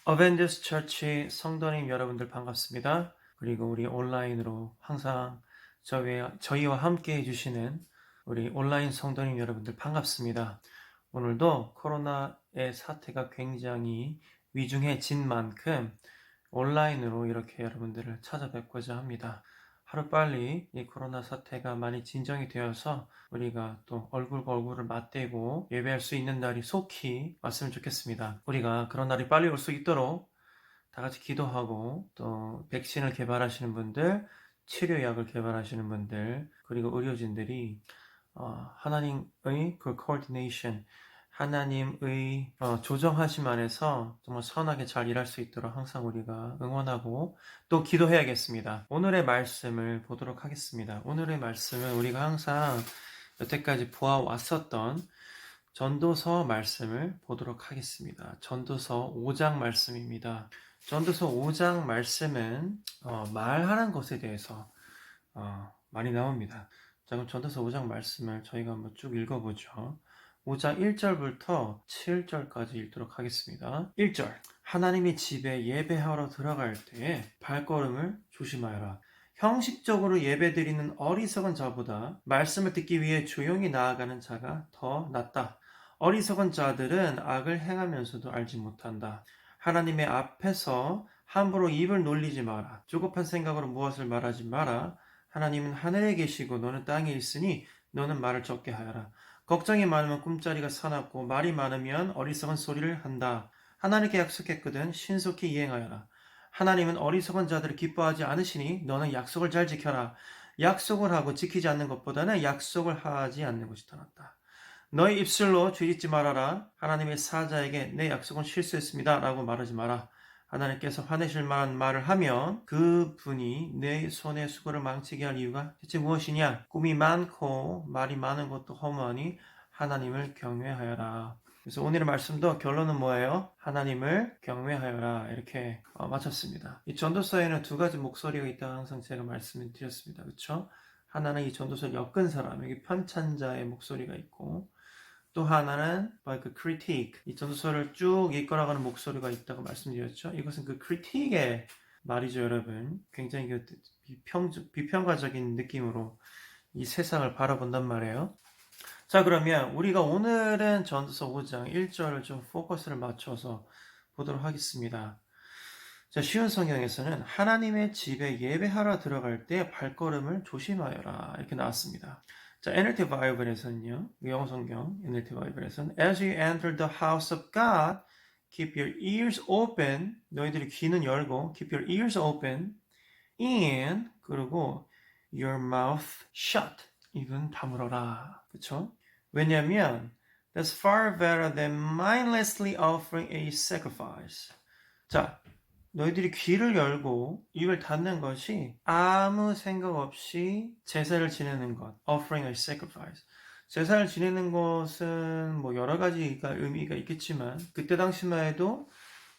어벤져스 처치 성도님 여러분들 반갑습니다. 그리고 우리 온라인으로 항상 저희와 함께 해주시는 우리 온라인 성도님 여러분들 반갑습니다. 오늘도 코로나의 사태가 굉장히 위중해진 만큼 온라인으로 이렇게 여러분들을 찾아뵙고자 합니다. 하루빨리 이 코로나 사태가 많이 진정이 되어서 우리가 또 얼굴과 얼굴을 맞대고 예배할 수 있는 날이 속히 왔으면 좋겠습니다. 우리가 그런 날이 빨리 올 수 있도록 다 같이 기도하고 또 백신을 개발하시는 분들, 치료약을 개발하시는 분들, 그리고 의료진들이 하나님의 그 coordination, 하나님의 조정하심 안에서 정말 선하게 잘 일할 수 있도록 항상 우리가 응원하고 또 기도해야겠습니다. 오늘의 말씀을 보도록 하겠습니다. 오늘의 말씀은 우리가 항상 여태까지 보아왔었던 전도서 말씀을 보도록 하겠습니다. 전도서 5장 말씀입니다. 전도서 5장 말씀은 말하는 것에 대해서 많이 나옵니다. 자, 그럼 전도서 5장 말씀을 저희가 한번 쭉 읽어보죠. 5장 1절부터 7절까지 읽도록 하겠습니다. 1절 하나님의 집에 예배하러 들어갈 때에 발걸음을 조심하여라. 형식적으로 예배드리는 어리석은 자보다 말씀을 듣기 위해 조용히 나아가는 자가 더 낫다. 어리석은 자들은 악을 행하면서도 알지 못한다. 하나님의 앞에서 함부로 입을 놀리지 마라. 조급한 생각으로 무엇을 말하지 마라. 하나님은 하늘에 계시고 너는 땅에 있으니 너는 말을 적게 하여라. 걱정이 많으면 꿈자리가 사납고 말이 많으면 어리석은 소리를 한다. 하나님께 약속했거든 신속히 이행하여라. 하나님은 어리석은 자들을 기뻐하지 않으시니 너는 약속을 잘 지켜라. 약속을 하고 지키지 않는 것보다는 약속을 하지 않는 것이 더 낫다. 너희 입술로 죄짓지 말아라. 하나님의 사자에게 내 약속은 실수했습니다. 라고 말하지 마라. 하나님께서 화내실 만한 말을 하면 그분이 내 손의 수고를 망치게 할 이유가 대체 무엇이냐? 꿈이 많고 말이 많은 것도 허무하니 하나님을 경외하여라. 그래서 오늘의 말씀도 결론은 뭐예요? 하나님을 경외하여라. 이렇게 마쳤습니다. 이 전도서에는 두 가지 목소리가 있다고 항상 제가 말씀을 드렸습니다. 그렇죠? 하나는 이 전도서를 엮은 사람, 여기 편찬자의 목소리가 있고 또 하나는 그 critique, 이 전도서를 쭉 이끌어가는 목소리가 있다고 말씀드렸죠. 이것은 그 critique의 말이죠, 여러분. 굉장히 그 비평가적인 느낌으로 이 세상을 바라본단 말이에요. 자, 그러면 우리가 오늘은 전도서 5장 1절을 좀 포커스를 맞춰서 보도록 하겠습니다. 자, 쉬운 성경에서는 하나님의 집에 예배하러 들어갈 때 발걸음을 조심하여라 이렇게 나왔습니다. 자, NLT 바이블에서는요, 영어 성경 NLT 바이블에서는 As you enter the house of God, keep your ears open. 너희들이 귀는 열고 keep your ears open and 그리고 your mouth shut. 입은 다물어라. 그렇죠? 왜냐하면 that's far better than mindlessly offering a sacrifice. 자, 너희들이 귀를 열고 입을 닫는 것이 아무 생각 없이 제사를 지내는 것, offering a sacrifice. 제사를 지내는 것은 뭐 여러 가지가 의미가 있겠지만 그때 당시만 해도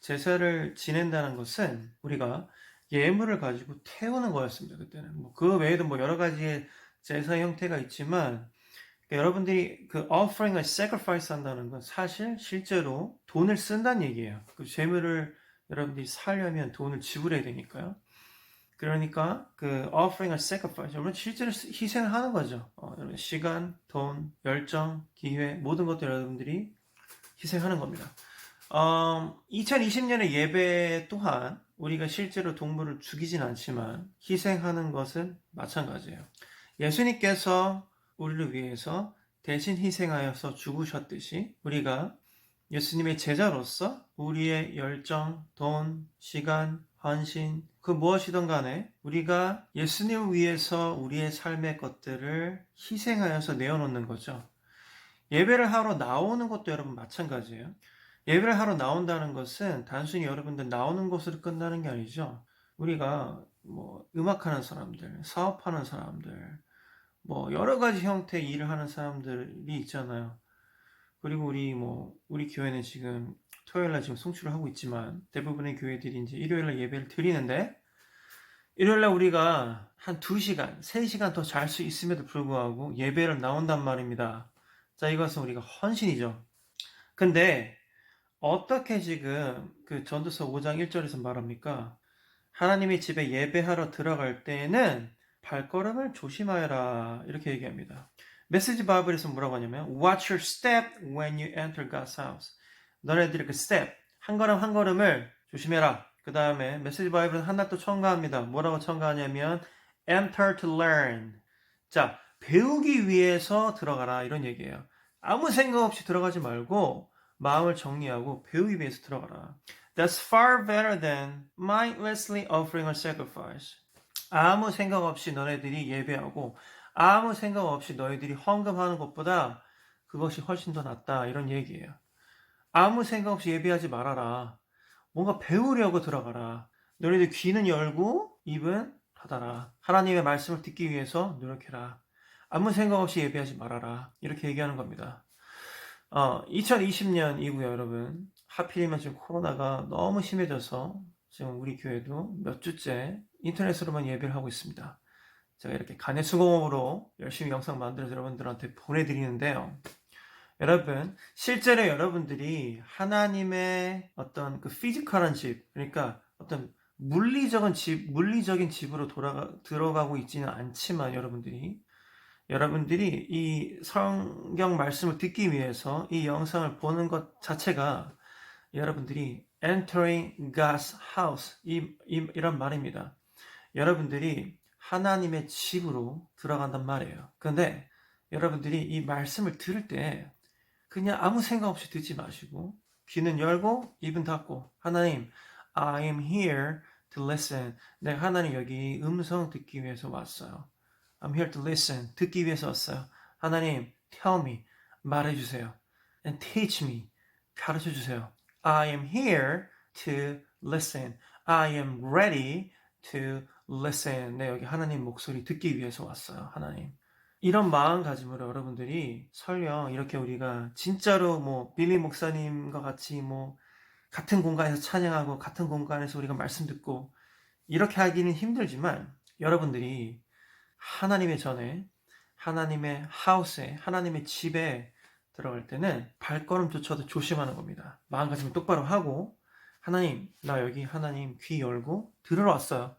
제사를 지낸다는 것은 우리가 예물을 가지고 태우는 거였습니다. 그때는 뭐 그 외에도 뭐 여러 가지의 제사 형태가 있지만 여러분들이 그 offering a sacrifice 한다는 건 사실 실제로 돈을 쓴다는 얘기예요. 그 재물을 여러분들이 살려면 돈을 지불해야 되니까요. 그러니까 그 offering a sacrifice, 여러분 실제로 희생을 하는 거죠. 여러분 시간, 돈, 열정, 기회 모든 것들 여러분들이 희생하는 겁니다. 2020년의 예배 또한 우리가 실제로 동물을 죽이진 않지만 희생하는 것은 마찬가지예요. 예수님께서 우리를 위해서 대신 희생하여서 죽으셨듯이 우리가 예수님의 제자로서 우리의 열정, 돈, 시간, 헌신, 그 무엇이든 간에 우리가 예수님을 위해서 우리의 삶의 것들을 희생하여서 내어놓는 거죠. 예배를 하러 나오는 것도 여러분 마찬가지예요. 예배를 하러 나온다는 것은 단순히 여러분들 나오는 것으로 끝나는 게 아니죠. 우리가 뭐 음악하는 사람들, 사업하는 사람들, 뭐 여러 가지 형태의 일을 하는 사람들이 있잖아요. 그리고 우리 교회는 지금 토요일날 지금 송출을 하고 있지만 대부분의 교회들이 이제 일요일날 예배를 드리는데 일요일날 우리가 한 2시간, 3시간 더 잘 수 있음에도 불구하고 예배를 나온단 말입니다. 자, 이것은 우리가 헌신이죠. 근데 어떻게 지금 그 전도서 5장 1절에서 말합니까? 하나님의 집에 예배하러 들어갈 때에는 발걸음을 조심하여라 이렇게 얘기합니다. 메시지 바이블에서 뭐라고 하냐면 Watch your step when you enter God's house. 너네들의 그 step 한 걸음 한 걸음을 조심해라. 그 다음에 메시지 바이블은 하나 또 첨가합니다. 뭐라고 첨가하냐면 Enter to learn. 자, 배우기 위해서 들어가라 이런 얘기예요. 아무 생각 없이 들어가지 말고 마음을 정리하고 배우기 위해서 들어가라. That's far better than mindlessly offering a sacrifice. 아무 생각 없이 너네들이 예배하고 아무 생각 없이 너희들이 헌금하는 것보다 그것이 훨씬 더 낫다 이런 얘기예요. 아무 생각 없이 예배하지 말아라. 뭔가 배우려고 들어가라. 너희들 귀는 열고 입은 닫아라. 하나님의 말씀을 듣기 위해서 노력해라. 아무 생각 없이 예배하지 말아라. 이렇게 얘기하는 겁니다. 2020년 이후에 여러분 하필이면 지금 코로나가 너무 심해져서 지금 우리 교회도 몇 주째 인터넷으로만 예배를 하고 있습니다. 제가 이렇게 간해수공업으로 열심히 영상 만들어서 여러분들한테 보내드리는데요. 여러분 실제로 여러분들이 하나님의 어떤 그 피지컬한 집, 그러니까 어떤 물리적인 집으로 들어가고 있지는 않지만 여러분들이 이 성경 말씀을 듣기 위해서 이 영상을 보는 것 자체가 여러분들이 entering God's house 이런 말입니다. 여러분들이 하나님의 집으로 들어간단 말이에요. 그런데 여러분들이 이 말씀을 들을 때 그냥 아무 생각 없이 듣지 마시고 귀는 열고 입은 닫고 하나님, I am here to listen. 내가 하나님 여기 음성 듣기 위해서 왔어요. I'm here to listen. 듣기 위해서 왔어요. 하나님, tell me. 말해주세요. And teach me. 가르쳐주세요. I am here to listen. I am ready to listen. 네, 여기 하나님 목소리 듣기 위해서 왔어요. 하나님. 이런 마음가짐으로 여러분들이 설령 이렇게 우리가 진짜로 뭐 빌리 목사님과 같이 뭐 같은 공간에서 찬양하고 같은 공간에서 우리가 말씀 듣고 이렇게 하기는 힘들지만 여러분들이 하나님의 전에 하나님의 하우스에 하나님의 집에 들어갈 때는 발걸음조차도 조심하는 겁니다. 마음가짐을 똑바로 하고 하나님 나 여기 하나님 귀 열고 들으러 왔어요.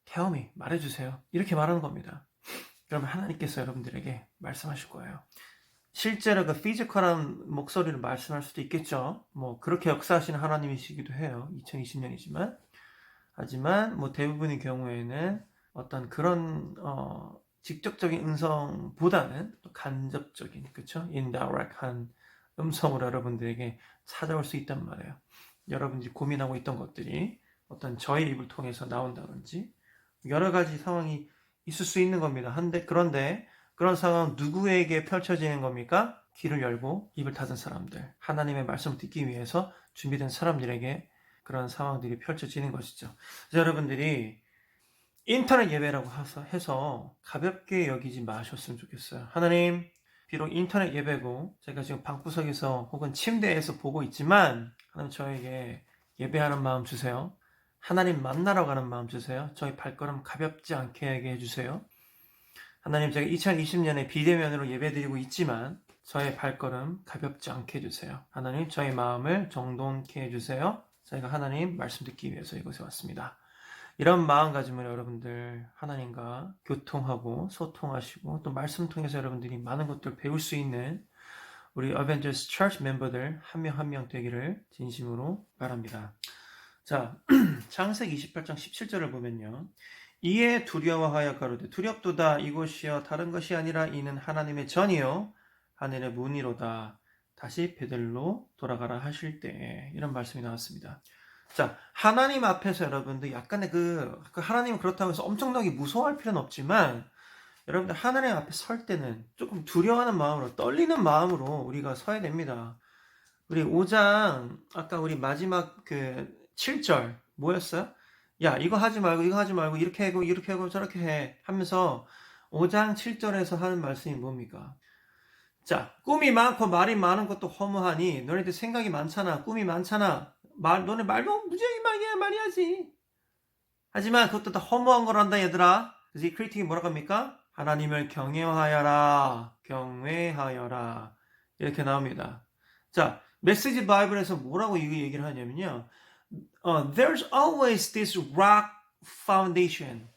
Tell me 말해주세요. 이렇게 말하는 겁니다. 그러면 하나님께서 여러분들에게 말씀하실 거예요. 실제로 그 피지컬한 목소리를 말씀할 수도 있겠죠. 뭐 그렇게 역사하시는 하나님이시기도 해요. 2020년이지만 하지만 뭐 대부분의 경우에는 어떤 그런 직접적인 음성보다는 간접적인 그렇죠? 인다이렉트한 음성으로 여러분들에게 찾아올 수 있단 말이에요. 여러분들이 고민하고 있던 것들이 어떤 저의 입을 통해서 나온다든지 여러 가지 상황이 있을 수 있는 겁니다. 그런데 그런 상황 누구에게 펼쳐지는 겁니까? 귀를 열고 입을 닫은 사람들, 하나님의 말씀을 듣기 위해서 준비된 사람들에게 그런 상황들이 펼쳐지는 것이죠. 그래서 여러분들이 인터넷 예배라고 해서 가볍게 여기지 마셨으면 좋겠어요. 하나님, 비록 인터넷 예배고 제가 지금 방구석에서 혹은 침대에서 보고 있지만 하나님 저에게 예배하는 마음 주세요. 하나님 만나러 가는 마음 주세요. 저희 발걸음 가볍지 않게 하게 해주세요. 하나님 제가 2020년에 비대면으로 예배드리고 있지만 저의 발걸음 가볍지 않게 해주세요. 하나님 저의 마음을 정돈케 해주세요. 저희가 하나님 말씀 듣기 위해서 이곳에 왔습니다. 이런 마음가짐으로 여러분들 하나님과 교통하고 소통하시고 또 말씀 통해서 여러분들이 많은 것들을 배울 수 있는 우리 어벤져스 처치 멤버들 한 명 한 명 되기를 진심으로 바랍니다. 자, 창세기 28장 17절을 보면요. 이에 두려워하여 가로되 두렵도다 이곳이여 다른 것이 아니라 이는 하나님의 전이요 하늘의 문이로다. 다시 베들로 돌아가라 하실 때 이런 말씀이 나왔습니다. 자, 하나님 앞에서 여러분들 약간의 그 하나님은 그렇다고 해서 엄청나게 무서워할 필요는 없지만 여러분들 하나님 앞에 설 때는 조금 두려워하는 마음으로 떨리는 마음으로 우리가 서야 됩니다. 우리 5장 아까 우리 마지막 그 7절 뭐였어요? 야 이거 하지 말고 이렇게 하고 저렇게 해 하면서 5장 7절에서 하는 말씀이 뭡니까? 자, 꿈이 많고 말이 많은 것도 허무하니 너네들 생각이 많잖아. 꿈이 많잖아. 너네 말도 무지하게 많이 하지. 하지만 그것도 다 허무한 거란다 얘들아. 그래서 이 크리틱이 뭐라고 합니까? 하나님을 경외하여라. 이렇게 나옵니다. 자, 메시지 바이블에서 뭐라고 이 얘기를 하냐면요. There's always this rock foundation.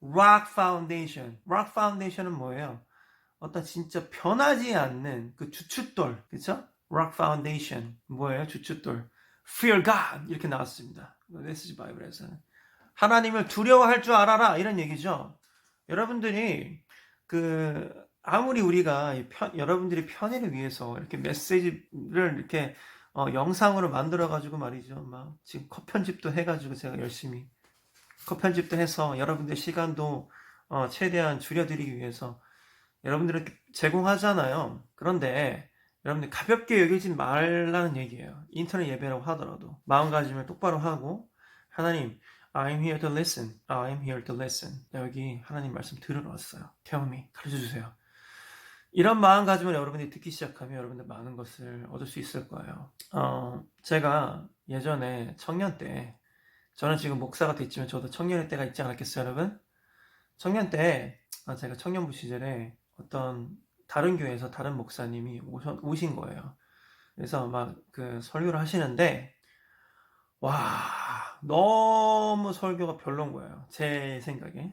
rock foundation. rock foundation은 뭐예요? 어떤 진짜 변하지 않는 그 주춧돌, 그쵸? rock foundation. 뭐예요? 주춧돌. Fear God. 이렇게 나왔습니다. 메시지 바이블에서는. 하나님을 두려워할 줄 알아라. 이런 얘기죠. 여러분들이 아무리 우리가 여러분들이 편의를 위해서 이렇게 메시지를 이렇게 영상으로 만들어 가지고 말이죠. 막 지금 컷 편집도 해 가지고 제가 열심히 컷 편집도 해서 여러분들 시간도 최대한 줄여드리기 위해서 여러분들은 제공하잖아요. 그런데 여러분들 가볍게 여기지 말라는 얘기예요. 인터넷 예배라고 하더라도 마음가짐을 똑바로 하고 하나님 I'm here to listen. I'm here to listen. 여기 하나님 말씀 들으러 왔어요. Tell me. 가르쳐주세요. 이런 마음가짐을 여러분들이 듣기 시작하면 여러분들 많은 것을 얻을 수 있을 거예요. 제가 예전에 청년 때, 저는 지금 목사가 됐지만 저도 청년의 때가 있지 않았겠어요, 여러분? 청년 때, 제가 청년부 시절에 어떤 다른 교회에서 다른 목사님이 오신 거예요. 그래서 막 설교를 하시는데, 와, 너무 설교가 별론 거예요. 제 생각에.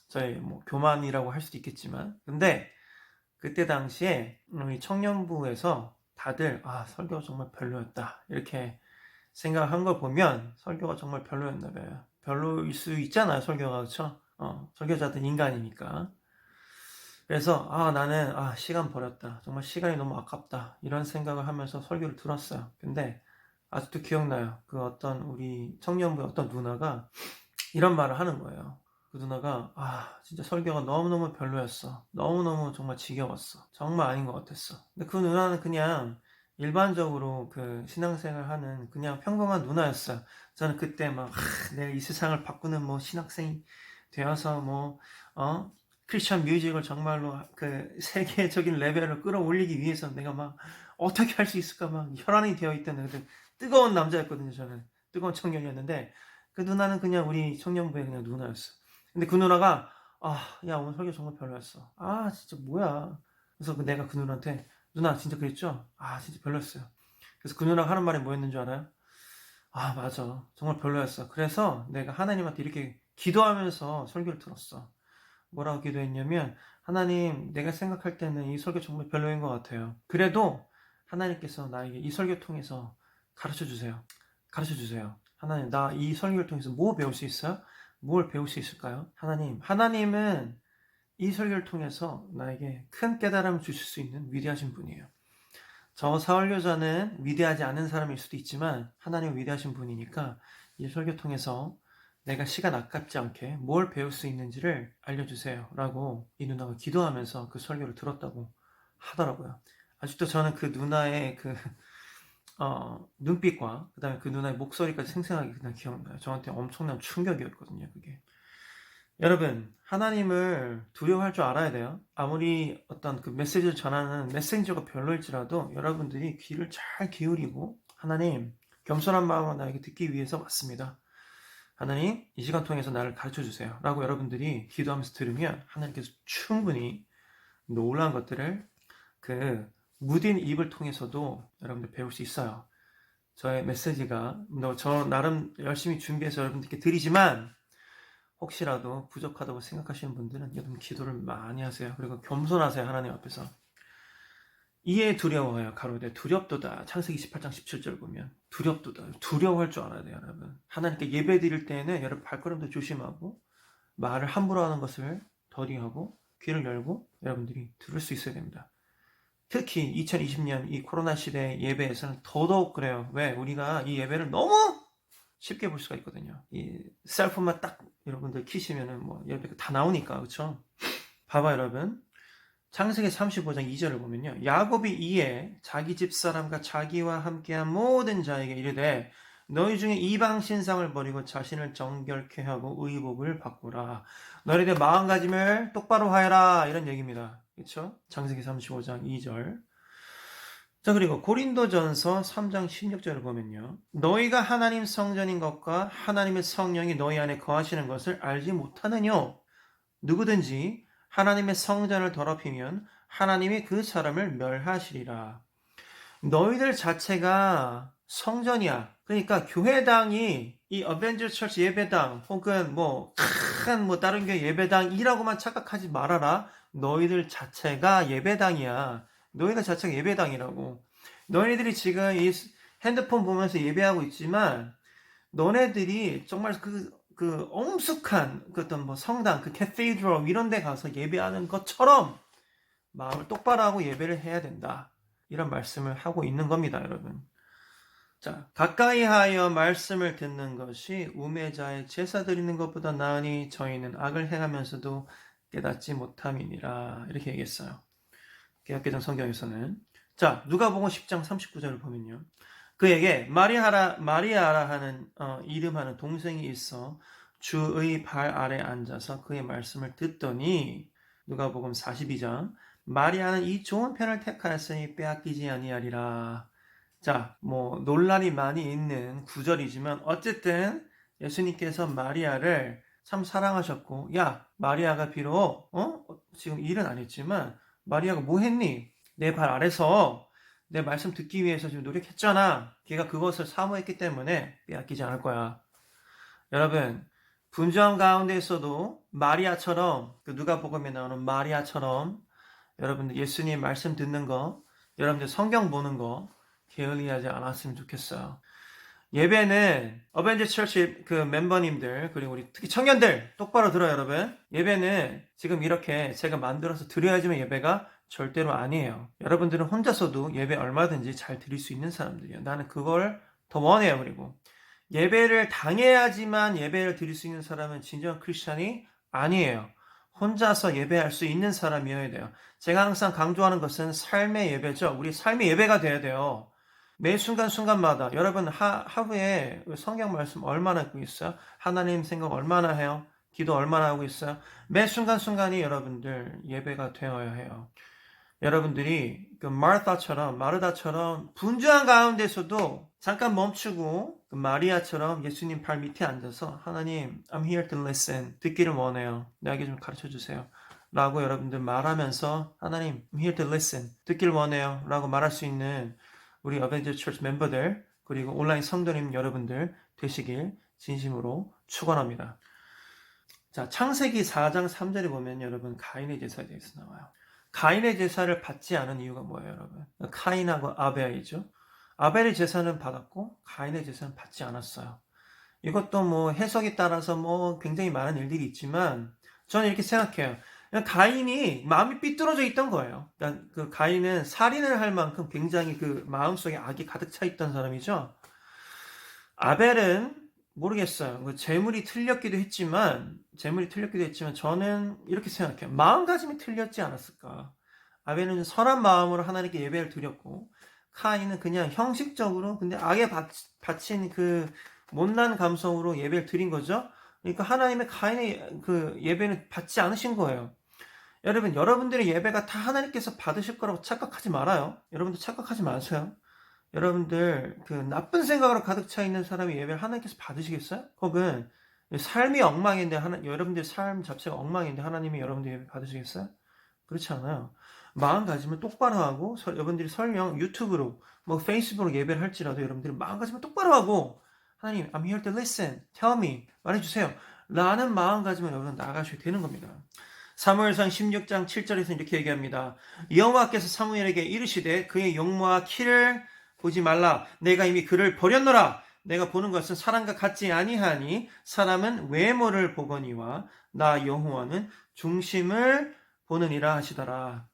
저희 교만이라고 할 수도 있겠지만. 근데 그때 당시에 우리 청년부에서 다들 설교가 정말 별로였다. 이렇게 생각한 걸 보면 설교가 정말 별로였나 봐요. 별로일 수 있잖아요, 설교가. 그렇죠? 설교자들 인간이니까. 그래서 나는 시간 버렸다. 정말 시간이 너무 아깝다. 이런 생각을 하면서 설교를 들었어요. 근데 아직도 기억나요. 우리 청년부의 어떤 누나가 이런 말을 하는 거예요. 그 누나가 진짜 설교가 너무너무 별로였어. 너무너무 정말 지겨웠어. 정말 아닌 것 같았어. 근데 그 누나는 그냥 일반적으로 신앙생활 하는 그냥 평범한 누나였어요. 저는 그때 내가 이 세상을 바꾸는 신학생이 되어서 크리스천 뮤직을 정말로 세계적인 레벨을 끌어올리기 위해서 내가 어떻게 할 수 있을까 혈안이 되어 있다는 뜨거운 남자였거든요. 저는 뜨거운 청년이었는데 그 누나는 그냥 우리 청년부의 그냥 누나였어. 근데 그 누나가 야 오늘 설교 정말 별로였어. 진짜 뭐야. 그래서 내가 그 누나한테 누나 진짜 그랬죠? 진짜 별로였어요. 그래서 그 누나가 하는 말이 뭐였는 줄 알아요? 맞아 정말 별로였어. 그래서 내가 하나님한테 이렇게 기도하면서 설교를 들었어. 뭐라고 기도했냐면 하나님 내가 생각할 때는 이 설교 정말 별로인 것 같아요. 그래도 하나님께서 나에게 이 설교 통해서 가르쳐주세요. 가르쳐주세요. 하나님 나 이 설교를 통해서 뭐 배울 수 있어요? 뭘 배울 수 있을까요? 하나님은 이 설교를 통해서 나에게 큰 깨달음을 주실 수 있는 위대하신 분이에요. 저 설교자는 위대하지 않은 사람일 수도 있지만 하나님은 위대하신 분이니까 이 설교 통해서 내가 시간 아깝지 않게 뭘 배울 수 있는지를 알려주세요 라고 이 누나가 기도하면서 그 설교를 들었다고 하더라고요. 아직도 저는 그 누나의 눈빛과 그 다음에 그 누나의 목소리까지 생생하게 그냥 기억나요. 저한테 엄청난 충격이었거든요, 그게. 여러분, 하나님을 두려워할 줄 알아야 돼요. 아무리 어떤 메시지를 전하는 메신저가 별로일지라도 여러분들이 귀를 잘 기울이고 하나님, 겸손한 마음으로 나에게 듣기 위해서 왔습니다. 하나님, 이 시간 통해서 나를 가르쳐주세요 라고 여러분들이 기도하면서 들으면 하나님께서 충분히 놀라운 것들을 무딘 입을 통해서도 여러분들 배울 수 있어요. 저의 메시지가 저 나름 열심히 준비해서 여러분들께 드리지만 혹시라도 부족하다고 생각하시는 분들은 여러분 기도를 많이 하세요. 그리고 겸손하세요. 하나님 앞에서. 이에 두려워요. 가로되 두렵도다. 창세기 18장 17절 보면 두렵도다. 두려워할 줄 알아야 돼요. 여러분. 하나님께 예배 드릴 때는 여러분 발걸음도 조심하고 말을 함부로 하는 것을 더디하고 귀를 열고 여러분들이 들을 수 있어야 됩니다. 특히 2020년 이 코로나 시대 예배에서는 더더욱 그래요. 왜? 우리가 이 예배를 너무 쉽게 볼 수가 있거든요. 이 셀폰만 딱 여러분들 키시면은 예배가 다 나오니까. 그렇죠? 봐봐 여러분. 창세기 35장 2절을 보면요. 야곱이 이에 자기 집사람과 자기와 함께한 모든 자에게 이르되 너희 중에 이방 신상을 버리고 자신을 정결케 하고 의복을 바꾸라. 너희들 마음가짐을 똑바로 하여라. 이런 얘기입니다. 그렇죠? 창세기 35장 2절. 자, 그리고 고린도전서 3장 16절을 보면요. 너희가 하나님 성전인 것과 하나님의 성령이 너희 안에 거하시는 것을 알지 못하느뇨. 누구든지 하나님의 성전을 더럽히면 하나님이 그 사람을 멸하시리라. 너희들 자체가 성전이야. 그러니까 교회당이 이 어벤져 처치 예배당 혹은 뭐 큰 뭐 다른 교회 예배당이라고만 착각하지 말아라. 너희들 자체가 예배당이야. 너희들 자체가 예배당이라고. 너희들이 지금 이 핸드폰 보면서 예배하고 있지만 너네들이 정말 그 엄숙한 그 어떤 뭐 성당, 그 캐티드럴 이런 데 가서 예배하는 것처럼 마음을 똑바로 하고 예배를 해야 된다. 이런 말씀을 하고 있는 겁니다, 여러분. 자, 가까이 하여 말씀을 듣는 것이 우매자의 제사 드리는 것보다 나으니 저희는 악을 행하면서도 깨닫지 못함이니라. 이렇게 얘기했어요. 개역개정 성경에서는. 자, 누가복음 10장 39절을 보면요. 그에게 마리아라 하는 이름하는 동생이 있어 주의 발 아래 앉아서 그의 말씀을 듣더니 누가복음 42장 마리아는 이 좋은 편을 택하였으니 빼앗기지 아니하리라. 자, 뭐 논란이 많이 있는 구절이지만 어쨌든 예수님께서 마리아를 참 사랑하셨고, 야, 마리아가 비록 지금 일은 안 했지만 마리아가 뭐 했니? 내 발 아래서 내 말씀 듣기 위해서 지금 노력했잖아. 걔가 그것을 사모했기 때문에 빼앗기지 않을 거야. 여러분, 분주함 가운데에서도 마리아처럼, 그 누가복음에 나오는 마리아처럼 여러분들 예수님 말씀 듣는 거, 여러분들 성경 보는 거 게을리하지 않았으면 좋겠어요. 예배는 어벤져 처치 그 멤버님들 그리고 우리 특히 청년들 똑바로 들어요, 여러분. 예배는 지금 이렇게 제가 만들어서 드려야지만 예배가 절대로 아니에요. 여러분들은 혼자서도 예배 얼마든지 잘 드릴 수 있는 사람들이에요. 나는 그걸 더 원해요. 그리고 예배를 당해야지만 예배를 드릴 수 있는 사람은 진정한 크리스찬이 아니에요. 혼자서 예배할 수 있는 사람이어야 돼요. 제가 항상 강조하는 것은 삶의 예배죠. 우리 삶의 예배가 돼야 돼요. 매 순간순간마다 여러분 하루에 성경 말씀 얼마나 읽고 있어요? 하나님 생각 얼마나 해요? 기도 얼마나 하고 있어요? 매 순간순간이 여러분들 예배가 되어야 해요. 여러분들이 그 마르다처럼 분주한 가운데서도 잠깐 멈추고 그 마리아처럼 예수님 발 밑에 앉아서 하나님 I'm here to listen 듣기를 원해요. 나에게 좀 가르쳐 주세요. 라고 여러분들 말하면서 하나님 I'm here to listen 듣기를 원해요. 라고 말할 수 있는 우리 어벤져 처치 멤버들 그리고 온라인 성도님 여러분들 되시길 진심으로 축원합니다. 자, 창세기 4장 3절에 보면 여러분 가인의 제사에 대해서 나와요. 가인의 제사를 받지 않은 이유가 뭐예요, 여러분? 카인하고 아벨이죠. 아벨의 제사는 받았고 가인의 제사는 받지 않았어요. 이것도 뭐 해석에 따라서 뭐 굉장히 많은 일들이 있지만 저는 이렇게 생각해요. 가인이 마음이 삐뚤어져 있던 거예요. 그러니까 그 가인은 살인을 할 만큼 굉장히 그 마음속에 악이 가득 차 있던 사람이죠. 아벨은 모르겠어요. 재물이 틀렸기도 했지만 저는 이렇게 생각해요. 마음가짐이 틀렸지 않았을까. 아벨은 선한 마음으로 하나님께 예배를 드렸고 카인은 그냥 형식적으로 근데 악에 바친 그 못난 감성으로 예배를 드린 거죠. 그러니까 하나님의 카인의 그 예배는 받지 않으신 거예요. 여러분, 여러분들의 예배가 다 하나님께서 받으실 거라고 착각하지 말아요. 여러분들 착각하지 마세요. 여러분들 그 나쁜 생각으로 가득 차 있는 사람의 예배를 하나님께서 받으시겠어요? 혹은 삶이 엉망인데 여러분들 삶 자체가 엉망인데 하나님이 여러분들 예배 받으시겠어요? 그렇지 않아요. 마음가짐을 똑바로 하고 여러분들이 설령 유튜브로 뭐 페이스북으로 예배를 할지라도 여러분들이 마음가짐을 똑바로 하고 하나님 I'm here to listen, tell me 말해주세요 라는 마음가짐을 여러분 나아가셔야 되는 겁니다. 사무엘상 16장 7절에서 이렇게 얘기합니다. 여호와께서 사무엘에게 이르시되 그의 용모와 키를 보지 말라. 내가 이미 그를 버렸노라. 내가 보는 것은 사람과 같지 아니하니 사람은 외모를 보거니와 나 여호와는 중심을 보느니라 하시더라.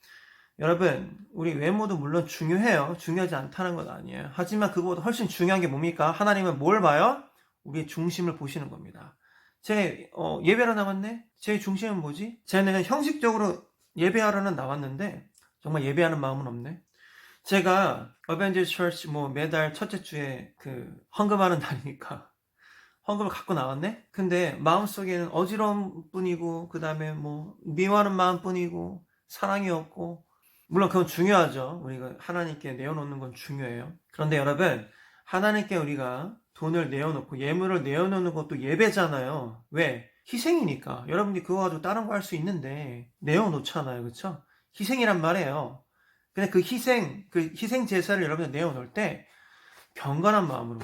여러분, 우리 외모도 물론 중요해요. 중요하지 않다는 건 아니에요. 하지만 그거보다 훨씬 중요한 게 뭡니까? 하나님은 뭘 봐요? 우리의 중심을 보시는 겁니다. 제 예배하러 나왔네? 제 중심은 뭐지? 쟤는 형식적으로 예배하러는 나왔는데 정말 예배하는 마음은 없네. 제가 어벤져 처치 뭐 매달 첫째 주에 그 헌금하는 날이니까 헌금을 갖고 나왔네? 근데 마음속에는 어지러움 뿐이고 그 다음에 뭐 미워하는 마음 뿐이고 사랑이 없고 물론 그건 중요하죠. 우리가 하나님께 내어놓는 건 중요해요. 그런데 여러분 하나님께 우리가 돈을 내어놓고 예물을 내어놓는 것도 예배잖아요. 왜? 희생이니까. 여러분들이 그거 가지고 다른 거 할 수 있는데 내어놓잖아요. 그렇죠? 희생이란 말이에요. 근데 그 희생 제사를 여러분들 내어놓을 때 경건한 마음으로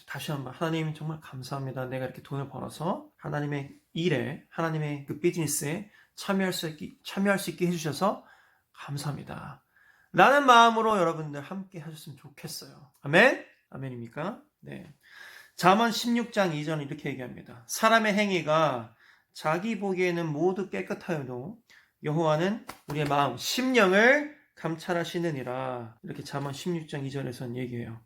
다시 한번 하나님 정말 감사합니다. 내가 이렇게 돈을 벌어서 하나님의 일에, 하나님의 그 비즈니스에 참여할 수 있게 해주셔서 감사합니다. 라는 마음으로 여러분들 함께 하셨으면 좋겠어요. 아멘? 아멘입니까? 네. 잠언 16장 2절은 이렇게 얘기합니다. 사람의 행위가 자기 보기에는 모두 깨끗하여도 여호와는 우리의 마음, 심령을 감찰하시느니라. 이렇게 잠언 16장 2절에서는 얘기해요.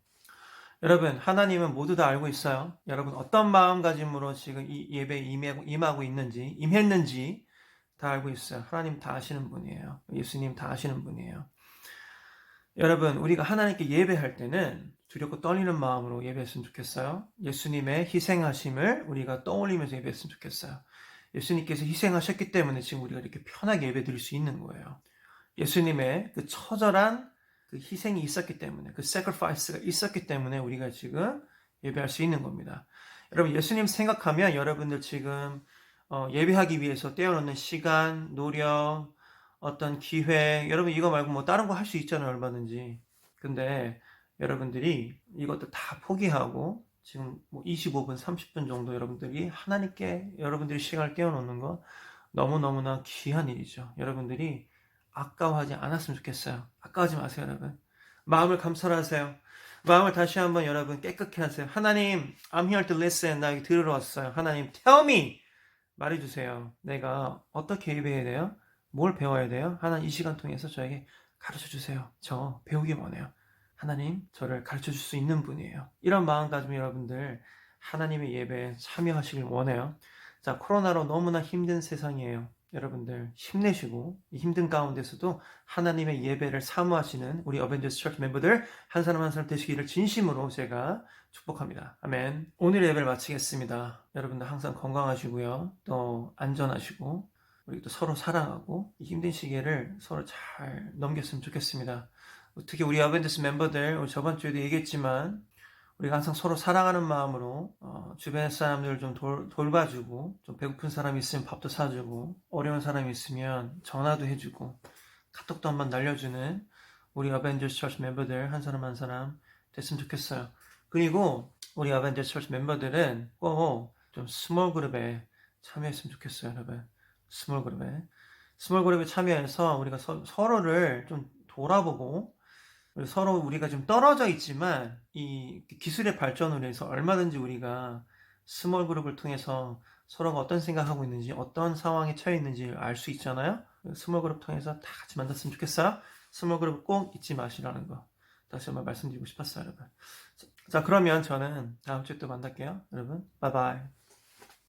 여러분, 하나님은 모두 다 알고 있어요. 여러분 어떤 마음가짐으로 지금 이 예배에 임하고 있는지, 임했는지 다 알고 있어요. 하나님 다 아시는 분이에요. 예수님 다 아시는 분이에요. 여러분, 우리가 하나님께 예배할 때는 두렵고 떨리는 마음으로 예배했으면 좋겠어요. 예수님의 희생하심을 우리가 떠올리면서 예배했으면 좋겠어요. 예수님께서 희생하셨기 때문에 지금 우리가 이렇게 편하게 예배 드릴 수 있는 거예요. 예수님의 그 처절한 그 희생이 있었기 때문에, 그 sacrifice가 있었기 때문에 우리가 지금 예배할 수 있는 겁니다. 여러분, 예수님 생각하면 여러분들 지금 예배하기 위해서 떼어놓는 시간, 노력, 어떤 기회, 여러분 이거 말고 뭐 다른 거 할 수 있잖아요, 얼마든지. 근데 여러분들이 이것도 다 포기하고 지금 뭐 25분, 30분 정도 여러분들이 하나님께 여러분들이 시간을 떼어놓는 거 너무너무나 귀한 일이죠. 여러분들이 아까워하지 않았으면 좋겠어요. 아까워하지 마세요, 여러분. 마음을 감찰하세요. 마음을 다시 한번 여러분 깨끗게 하세요. 하나님, I'm here to listen. 나 여기 들으러 왔어요. 하나님, tell me. 말해주세요. 내가 어떻게 예배해야 돼요? 뭘 배워야 돼요? 하나님 이 시간 통해서 저에게 가르쳐주세요. 저 배우기 원해요. 하나님, 저를 가르쳐줄 수 있는 분이에요. 이런 마음가짐 여러분들 하나님의 예배에 참여하시길 원해요. 자, 코로나로 너무나 힘든 세상이에요. 여러분들 힘내시고 이 힘든 가운데서도 하나님의 예배를 사모하시는 우리 어벤져스 처치 멤버들 한 사람 한 사람 되시기를 진심으로 제가 축복합니다. 아멘. 오늘 예배를 마치겠습니다. 여러분들 항상 건강하시고요. 또 안전하시고 우리 또 서로 사랑하고 이 힘든 시기를 서로 잘 넘겼으면 좋겠습니다. 특히 우리 어벤져스 멤버들 저번 주에도 얘기했지만 우리가 항상 서로 사랑하는 마음으로 주변의 사람들을 좀 돌봐주고 좀 배고픈 사람이 있으면 밥도 사주고 어려운 사람이 있으면 전화도 해주고 카톡도 한번 날려주는 우리 어벤져스 처치 멤버들 한 사람 한 사람 됐으면 좋겠어요. 그리고 우리 어벤져스 처치 멤버들은 꼭 좀 스몰 그룹에 참여했으면 좋겠어요, 여러분. 스몰 그룹에 참여해서 우리가 서로를 좀 돌아보고 서로 우리가 좀 떨어져 있지만 이 기술의 발전으로 해서 얼마든지 우리가 스몰 그룹을 통해서 서로가 어떤 생각하고 있는지 어떤 상황에 처해 있는지 알 수 있잖아요. 스몰 그룹 통해서 다 같이 만났으면 좋겠어요. 스몰 그룹 꼭 잊지 마시라는 거 다시 한번 말씀드리고 싶었어요, 여러분. 자, 그러면 저는 다음 주에 또 만날게요, 여러분. 바이바이.